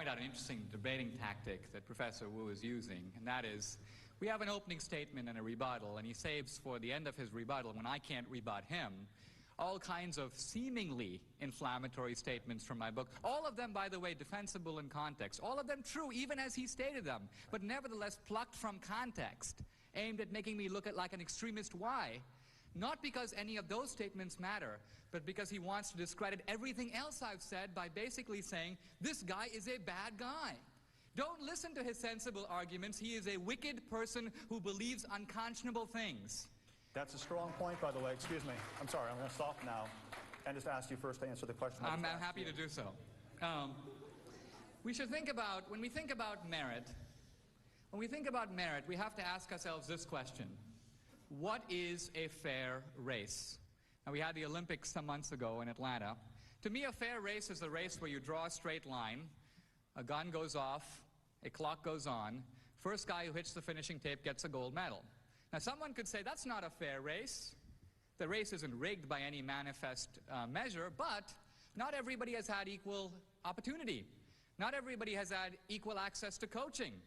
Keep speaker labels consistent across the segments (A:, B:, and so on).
A: point out an interesting debating tactic that Professor Wu is using, and that is, we have an opening statement and a rebuttal, and he saves for the end of his rebuttal, when I can't rebut him, all kinds of seemingly inflammatory statements from my book, all of them, by the way, defensible in context, all of them true, even as he stated them, but nevertheless plucked from context, aimed at making me look like an extremist. Why? Not because any of those statements matter, but because he wants to discredit everything else I've said by basically saying, this guy is a bad guy. Don't listen to his sensible arguments. He is a wicked person who believes unconscionable things.
B: That's a strong point, by the way. Excuse me. I'm sorry. I'm going to stop now and just ask you first to answer the question.
A: I'm happy to do so. We should think about, when we think about merit, we have to ask ourselves this question. What is a fair race? Now, we had the Olympics some months ago in Atlanta. To me, a fair race is a race where you draw a straight line, a gun goes off, a clock goes on, first guy who hits the finishing tape gets a gold medal. Now, someone could say that's not a fair race. The race isn't rigged by any manifest measure, but not everybody has had equal opportunity. Not everybody has had equal access to coaching.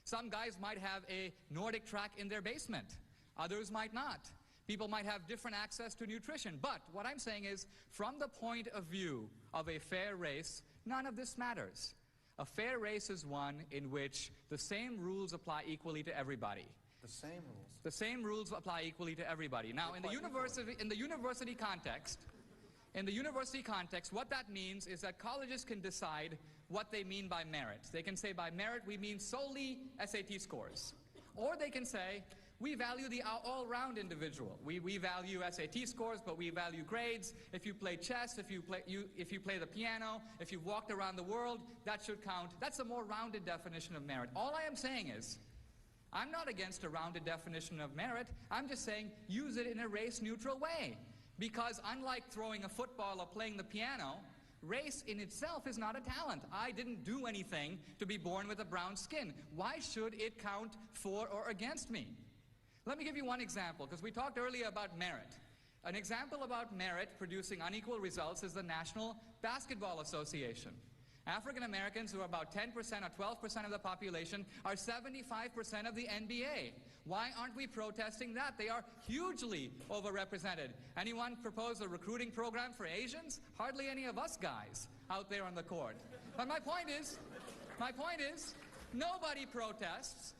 A: Some guys might have a Nordic track in their basement. Others might not. People might have different access to nutrition. But what I'm saying is, from the point of view of a fair race, none of this matters. A fair race is one in which the same rules apply equally to everybody.
B: The same rules?
A: The same rules apply equally to everybody. Now, in the university context, what that means is that colleges can decide what they mean by merit. They can say by merit we mean solely SAT scores. Or they can say we value the all-round individual. We value SAT scores, but we value grades. If you play chess, if you play the piano, if you've walked around the world, that should count. That's a more rounded definition of merit. All I am saying is, I'm not against a rounded definition of merit. I'm just saying use it in a race-neutral way. Because unlike throwing a football or playing the piano, race in itself is not a talent. I didn't do anything to be born with a brown skin. Why should it count for or against me? Let me give you one example, because we talked earlier about merit. An example about merit producing unequal results is the National Basketball Association. African Americans, who are about 10% or 12% of the population, are 75% of the NBA. Why aren't we protesting that? They are hugely overrepresented. Anyone propose a recruiting program for Asians? Hardly any of us guys out there on the court. But my point is, nobody protests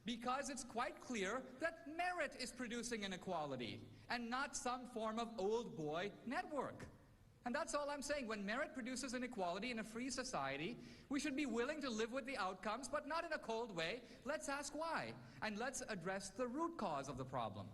A: because it's quite clear that merit is producing inequality and not some form of old boy network. And that's all I'm saying. When merit produces inequality in a free society, we should be willing to live with the outcomes, but not in a cold way. Let's ask why, and let's address the root cause of the problem.